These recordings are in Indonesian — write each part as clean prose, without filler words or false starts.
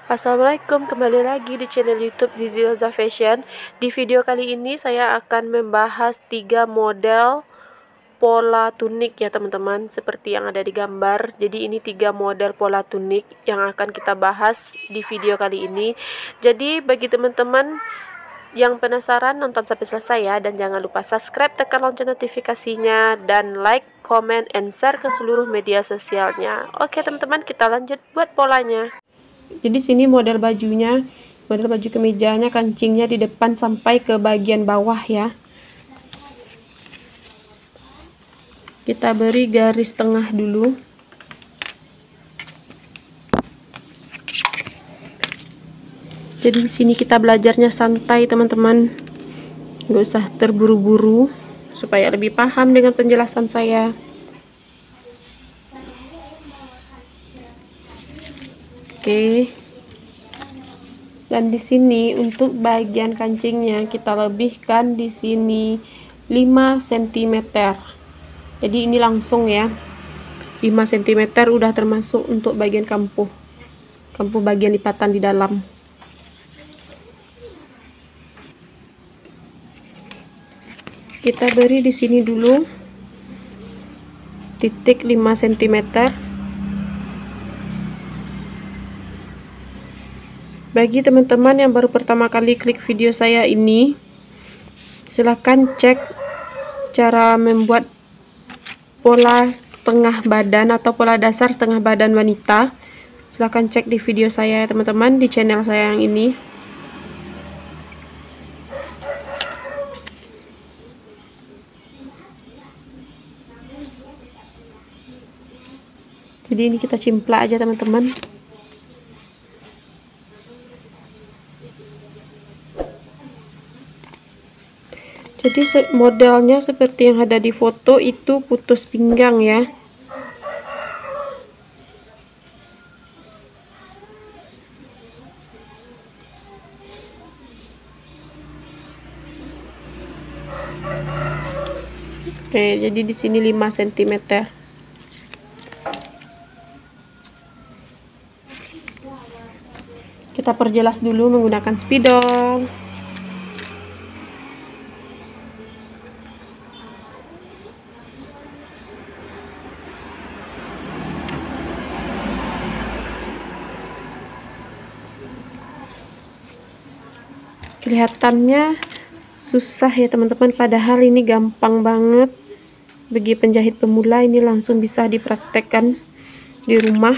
Assalamualaikum, kembali lagi di channel YouTube Zizi Oza Fashion. Di video kali ini saya akan membahas 3 model pola tunik ya teman-teman, seperti yang ada di gambar. Jadi ini 3 model pola tunik yang akan kita bahas di video kali ini. Jadi bagi teman-teman yang penasaran, nonton sampai selesai ya, dan jangan lupa subscribe, tekan lonceng notifikasinya, dan like, comment, and share ke seluruh media sosialnya. Oke teman-teman, kita lanjut buat polanya. Jadi sini model bajunya, model baju kemejanya, kancingnya di depan sampai ke bagian bawah ya. Kita beri garis tengah dulu. Jadi di sini kita belajarnya santai teman-teman, nggak usah terburu-buru supaya lebih paham dengan penjelasan saya. Oke. Dan di sini untuk bagian kancingnya kita lebihkan di sini 5 cm. Jadi ini langsung ya. 5 cm udah termasuk untuk bagian kampuh. Kampuh bagian lipatan di dalam. Kita beri di sini dulu titik 5 cm. Bagi teman-teman yang baru pertama kali klik video saya ini, silahkan cek cara membuat pola setengah badan atau pola dasar setengah badan wanita. Silahkan cek di video saya ya teman-teman, di channel saya yang ini. Jadi ini kita cimplak aja teman-teman. Jadi modelnya seperti yang ada di foto itu, putus pinggang ya. Oke, jadi di sini 5 cm. Kita perjelas dulu menggunakan spidol. Kelihatannya susah ya teman-teman, padahal ini gampang banget. Bagi penjahit pemula ini langsung bisa dipraktekkan di rumah.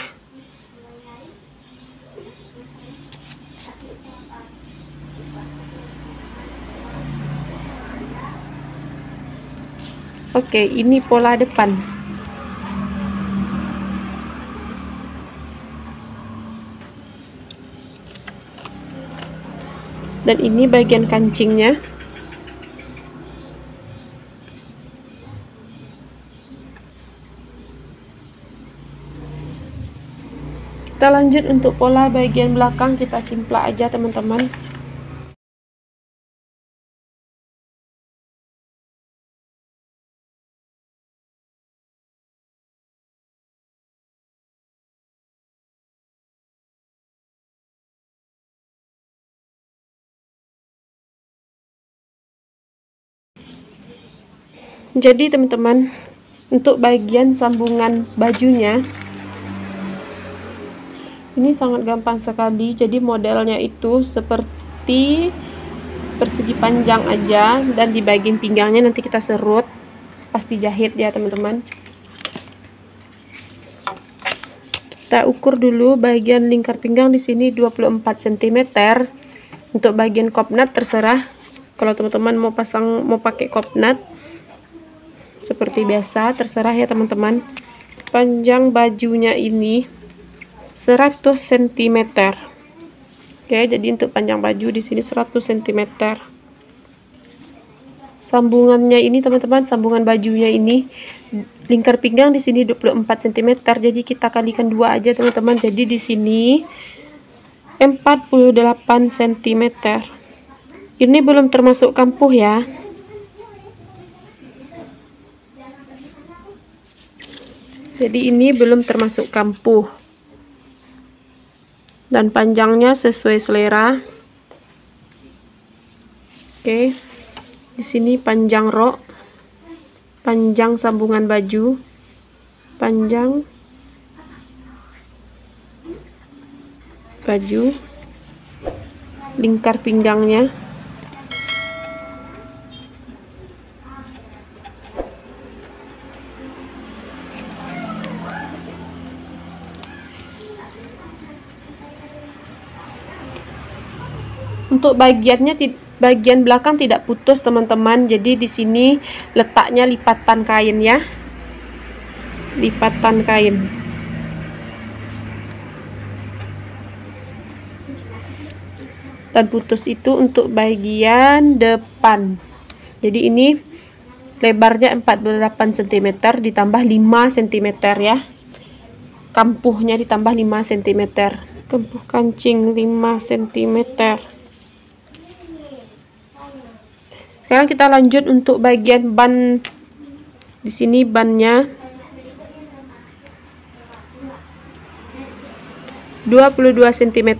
Oke, ini pola depan. Dan ini bagian kancingnya. Kita lanjut untuk pola bagian belakang, kita cimplak aja teman-teman. Jadi teman-teman, untuk bagian sambungan bajunya ini sangat gampang sekali. Jadi modelnya itu seperti persegi panjang aja, dan di bagian pinggangnya nanti kita serut pas dijahit ya teman-teman. Kita ukur dulu bagian lingkar pinggang di sini 24 cm. Untuk bagian kopnat terserah. Kalau teman-teman mau pakai kopnat seperti biasa, terserah ya teman-teman. Panjang bajunya ini 100 cm. Oke, jadi untuk panjang baju di sini 100 cm. Sambungannya ini teman-teman, sambungan bajunya ini lingkar pinggang di sini 24 cm. Jadi kita kalikan 2 aja teman-teman. Jadi di sini 48 cm. Ini belum termasuk kampuh ya. Jadi ini belum termasuk kampuh. dan panjangnya sesuai selera. Oke, di sini panjang rok, panjang sambungan baju, panjang baju, lingkar pinggangnya. Untuk bagian belakang tidak putus teman-teman. Jadi di sini letaknya lipatan kain ya. Lipatan kain. Dan putus itu untuk bagian depan. Jadi ini lebarnya 48 cm ditambah 5 cm ya. Kampuhnya ditambah 5 cm. Kampuh kancing 5 cm. Sekarang kita lanjut untuk bagian ban. Di sini bannya 22 cm.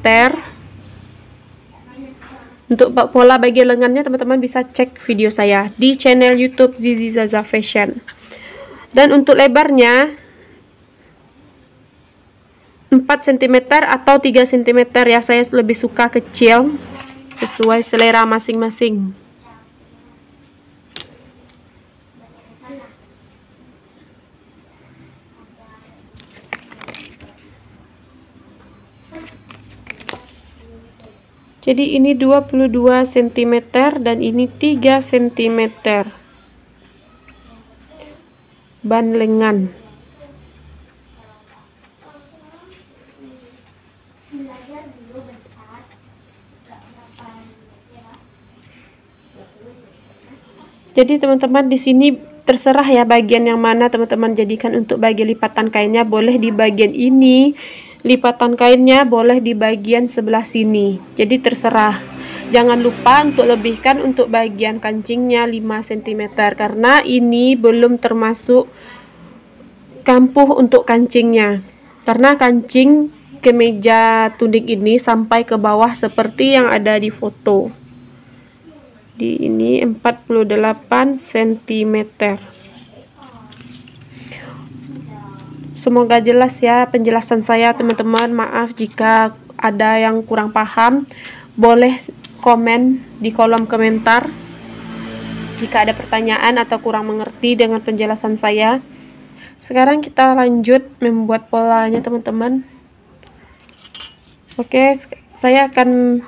Untuk pola bagian lengannya teman-teman bisa cek video saya di channel YouTube Zizi Zaza Fashion. Dan untuk lebarnya 4 cm atau 3 cm ya, saya lebih suka kecil sesuai selera masing-masing. Jadi ini 22 cm dan ini 3 cm ban lengan. Jadi teman-teman di sini terserah ya bagian yang mana teman-teman jadikan untuk bagian lipatan kainnya. Boleh di bagian ini lipatan kainnya, boleh di bagian sebelah sini. Jadi terserah. Jangan lupa untuk lebihkan untuk bagian kancingnya 5 cm karena ini belum termasuk kampuh untuk kancingnya. Karena kancing kemeja tunik ini sampai ke bawah seperti yang ada di foto. Di ini 48 cm. Semoga jelas ya penjelasan saya teman-teman. Maaf jika ada yang kurang paham. Boleh komen di kolom komentar jika ada pertanyaan atau kurang mengerti dengan penjelasan saya. Sekarang kita lanjut membuat polanya teman-teman. Oke, saya akan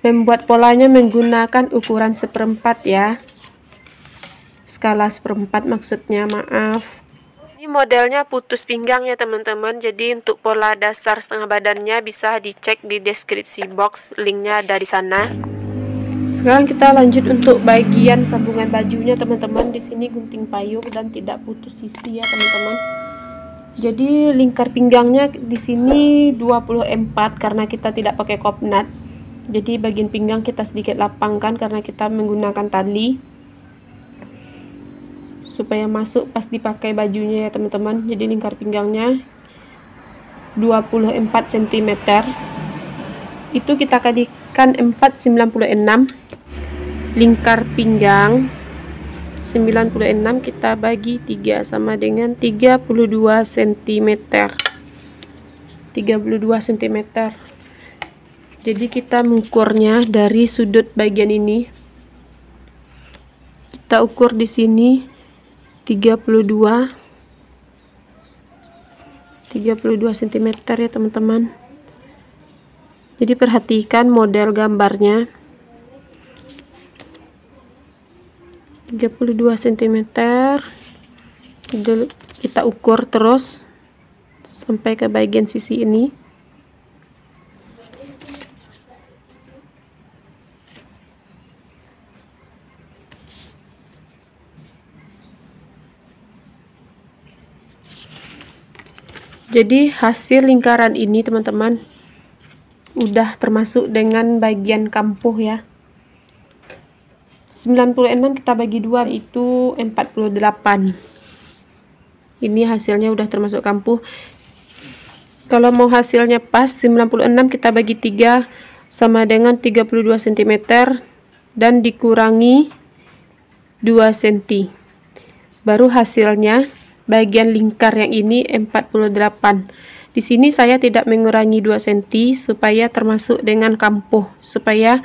membuat polanya menggunakan ukuran 1/4 ya. Skala 1/4 maksudnya, maaf. Ini modelnya putus pinggang ya teman-teman. Jadi untuk pola dasar setengah badannya bisa dicek di deskripsi box, linknya ada di sana. Sekarang kita lanjut untuk bagian sambungan bajunya teman-teman. Di sini gunting payung dan tidak putus sisi ya teman-teman. Jadi lingkar pinggangnya di sini 24 karena kita tidak pakai kopnat. Jadi bagian pinggang kita sedikit lapangkan karena kita menggunakan tali supaya masuk pas dipakai bajunya ya teman-teman. Jadi lingkar pinggangnya 24 cm. Itu kita kalikan 496. Lingkar pinggang 96 kita bagi 3 sama dengan 32 cm. 32 cm. Jadi kita mengukurnya dari sudut bagian ini. Kita ukur di sini 32 cm ya teman-teman. Jadi perhatikan model gambarnya. 32 cm. Kita ukur terus sampai ke bagian sisi ini. Jadi hasil lingkaran ini teman-teman udah termasuk dengan bagian kampuh ya. 96 kita bagi 2 itu 48. Ini hasilnya udah termasuk kampuh. Kalau mau hasilnya pas 96 kita bagi 3 sama dengan 32 cm dan dikurangi 2 cm. Baru hasilnya bagian lingkar yang ini 48. Di sini saya tidak mengurangi 2 cm supaya termasuk dengan kampuh, supaya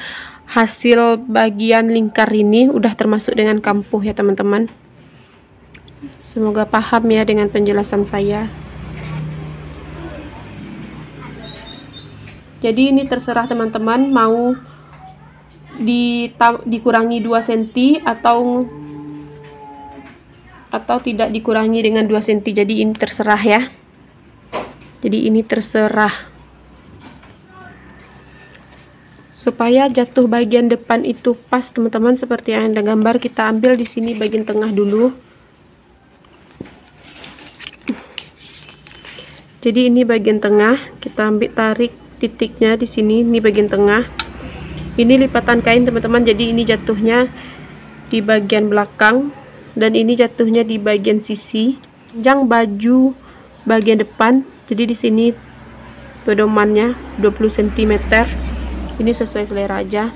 hasil bagian lingkar ini udah termasuk dengan kampuh ya teman-teman. Semoga paham ya dengan penjelasan saya. Jadi ini terserah teman-teman mau dikurangi 2 cm atau tidak dikurangi dengan 2 cm. Jadi ini terserah ya. Jadi ini terserah. Supaya jatuh bagian depan itu pas teman-teman seperti yang Anda gambar, kita ambil di sini bagian tengah dulu. Jadi ini bagian tengah, kita ambil tarik titiknya di sini, ini bagian tengah. Ini lipatan kain teman-teman, jadi ini jatuhnya di bagian belakang dan ini jatuhnya di bagian sisi. Panjang baju bagian depan, jadi di sini pedomannya 20 cm. Ini sesuai selera aja.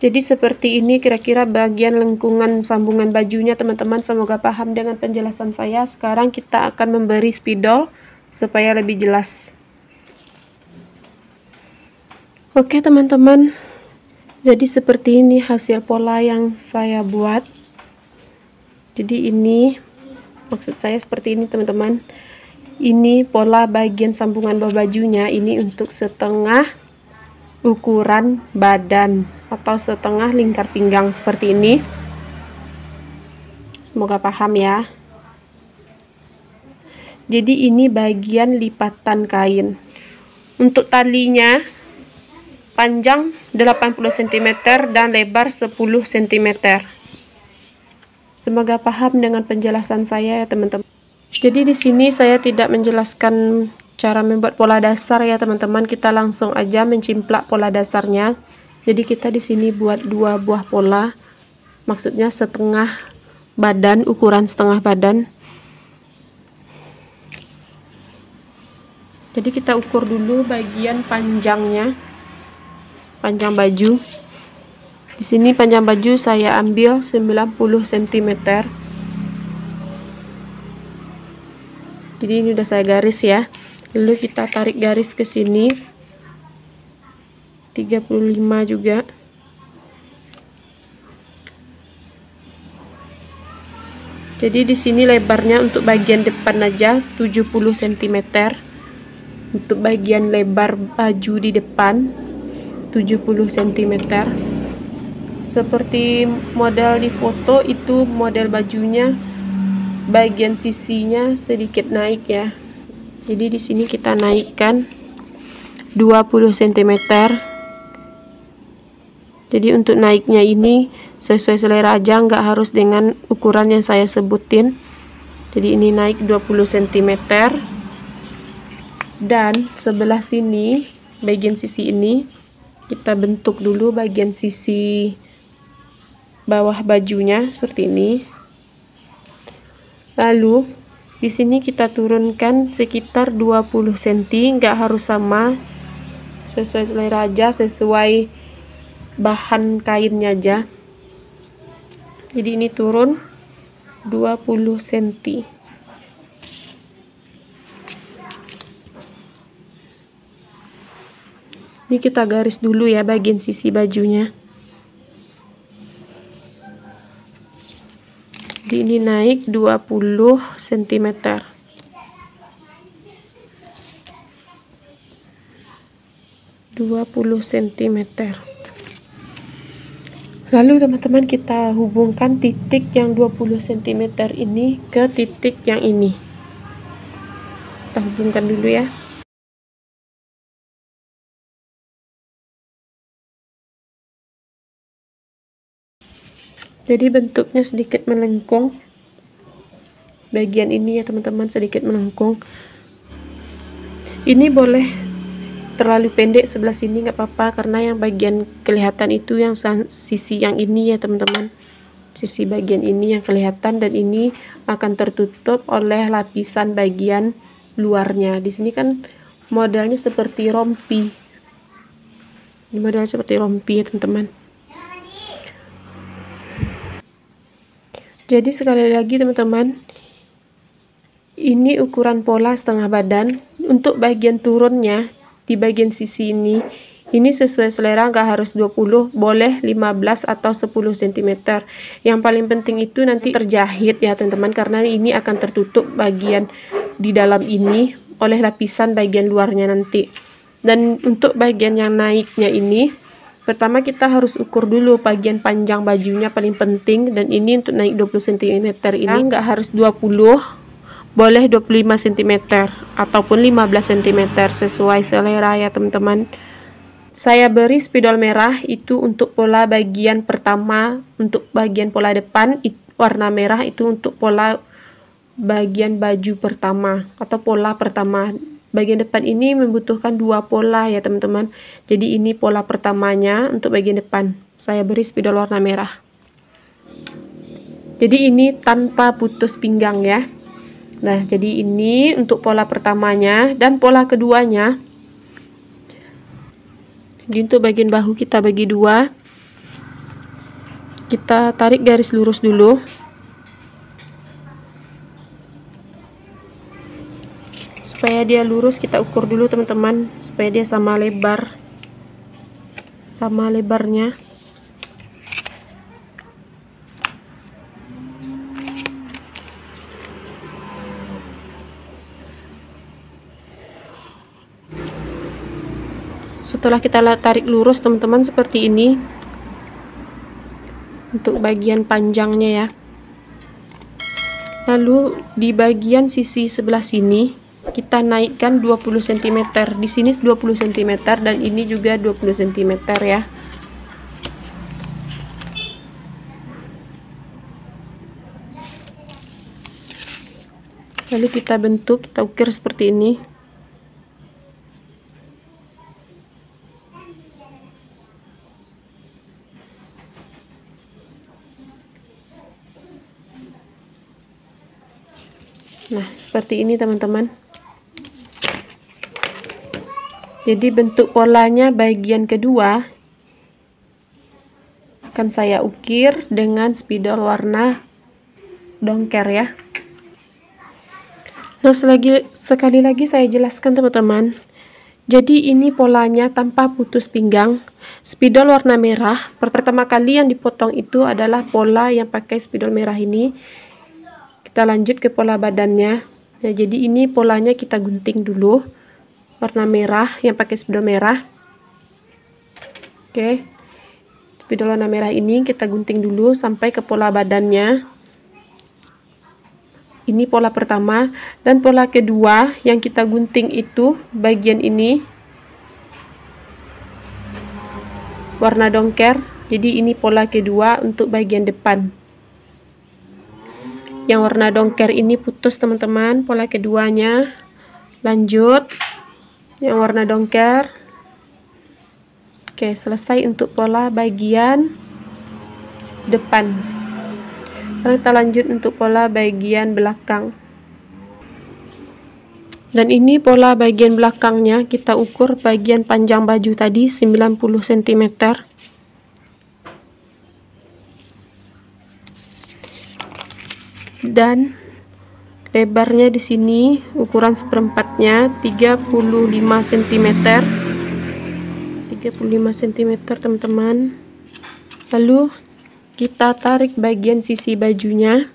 Jadi seperti ini kira-kira bagian lengkungan sambungan bajunya teman-teman. Semoga paham dengan penjelasan saya. Sekarang kita akan memberi spidol supaya lebih jelas. Oke teman-teman, jadi seperti ini hasil pola yang saya buat. Jadi ini maksud saya seperti ini teman-teman. Ini pola bagian sambungan bawah bajunya, ini untuk setengah ukuran badan atau setengah lingkar pinggang seperti ini. Semoga paham ya. Jadi ini bagian lipatan kain. Untuk talinya panjang 80 cm dan lebar 10 cm. Semoga paham dengan penjelasan saya ya teman-teman. Jadi di sini saya tidak menjelaskan cara membuat pola dasar ya teman-teman. Kita langsung aja mencimplak pola dasarnya. Jadi kita di sini buat 2 buah pola. Maksudnya setengah badan, ukuran setengah badan. Jadi kita ukur dulu bagian panjangnya. Panjang baju. Di sini panjang baju saya ambil 90 cm. Jadi ini udah saya garis ya. Lalu kita tarik garis ke sini 35 juga. Jadi di sini lebarnya untuk bagian depan aja 70 cm. Untuk bagian lebar baju di depan 70 cm. Seperti model di foto itu, model bajunya bagian sisinya sedikit naik ya. Jadi di sini kita naikkan 20 cm. Jadi untuk naiknya ini sesuai selera aja, nggak harus dengan ukuran yang saya sebutin. Jadi ini naik 20 cm. Dan sebelah sini, bagian sisi ini, kita bentuk dulu bagian sisi bawah bajunya seperti ini. Lalu di sini kita turunkan sekitar 20 cm, nggak harus sama, sesuai selera aja, sesuai bahan kainnya aja. Jadi ini turun 20 cm. Ini kita garis dulu ya bagian sisi bajunya. Jadi ini naik 20 cm. Lalu teman-teman kita hubungkan titik yang 20 cm ini ke titik yang ini. Kita hubungkan dulu ya. Jadi bentuknya sedikit melengkung. Bagian ini ya teman-teman sedikit melengkung. Ini boleh terlalu pendek sebelah sini nggak apa-apa, karena yang bagian kelihatan itu yang sisi yang ini ya teman-teman, sisi bagian ini yang kelihatan, dan ini akan tertutup oleh lapisan bagian luarnya. Di sini kan modelnya seperti rompi, ini modelnya seperti rompi ya teman-teman. Jadi sekali lagi teman-teman, ini ukuran pola setengah badan. Untuk bagian turunnya di bagian sisi ini sesuai selera, nggak harus 20, boleh 15 atau 10 cm. Yang paling penting itu nanti terjahit ya teman-teman, karena ini akan tertutup bagian di dalam ini oleh lapisan bagian luarnya nanti. Dan untuk bagian yang naiknya ini, pertama kita harus ukur dulu bagian panjang bajunya, paling penting. Dan ini untuk naik 20 cm ini nggak harus 20, boleh 25 cm ataupun 15 cm, sesuai selera ya teman-teman. Saya beri spidol merah itu untuk pola bagian pertama. Untuk bagian pola depan warna merah itu untuk pola bagian baju pertama atau pola pertama. Bagian depan ini membutuhkan 2 pola ya teman-teman. Jadi ini pola pertamanya untuk bagian depan. Saya beri spidol warna merah. Jadi ini tanpa putus pinggang ya. Nah, jadi ini untuk pola pertamanya, dan pola keduanya. Jadi untuk bagian bahu kita bagi 2. Kita tarik garis lurus dulu. Supaya dia lurus kita ukur dulu teman-teman, supaya dia sama lebarnya. Setelah kita tarik lurus teman-teman seperti ini untuk bagian panjangnya ya. Lalu di bagian sisi sebelah sini kita naikkan 20 cm. Di sini 20 cm dan ini juga 20 cm ya. Lalu kita bentuk, kita ukir seperti ini. Nah, seperti ini teman-teman. Jadi bentuk polanya bagian kedua akan saya ukir dengan spidol warna dongker ya. Nah, sekali lagi saya jelaskan teman-teman. Jadi ini polanya tanpa putus pinggang, spidol warna merah. Pertama kali yang dipotong itu adalah pola yang pakai spidol merah ini. Kita lanjut ke pola badannya. Nah, jadi ini polanya kita gunting dulu, warna merah yang pakai spidol merah. Oke, spidol warna merah ini kita gunting dulu sampai ke pola badannya. Ini pola pertama, dan pola kedua yang kita gunting itu bagian ini warna dongker. Jadi ini pola kedua untuk bagian depan. Yang warna dongker ini putus teman-teman, pola keduanya. Lanjut yang warna dongker. Oke, selesai untuk pola bagian depan. Kita lanjut untuk pola bagian belakang. Dan ini pola bagian belakangnya, kita ukur bagian panjang baju tadi 90 cm. Dan lebarnya di sini ukuran seperempatnya 35 cm. 35 cm teman-teman. Lalu kita tarik bagian sisi bajunya.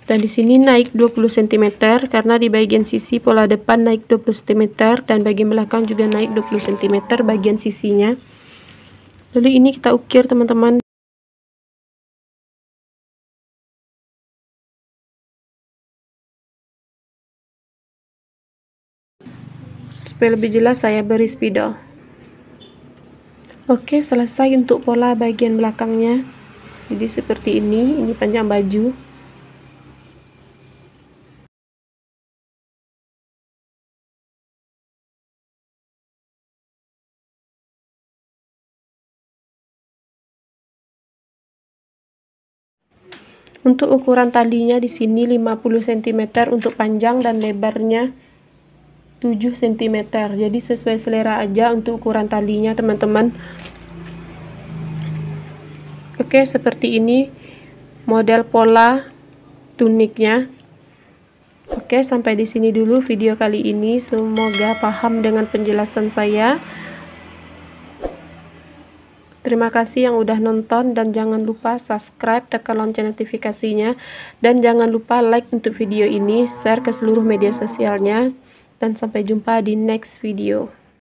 Dan di sini naik 20 cm karena di bagian sisi pola depan naik 20 cm dan bagian belakang juga naik 20 cm bagian sisinya. Lalu ini kita ukir teman-teman. Supaya lebih jelas saya beri spidol. Oke, selesai untuk pola bagian belakangnya. Jadi seperti ini panjang baju. Untuk ukuran talinya di sini 50 cm untuk panjang dan lebarnya 7 cm. Jadi sesuai selera aja untuk ukuran talinya, teman-teman. Oke, seperti ini model pola tuniknya. Oke, sampai di sini dulu video kali ini. Semoga paham dengan penjelasan saya. Terima kasih yang udah nonton, dan jangan lupa subscribe, tekan lonceng notifikasinya, dan jangan lupa like untuk video ini, share ke seluruh media sosialnya, dan sampai jumpa di next video.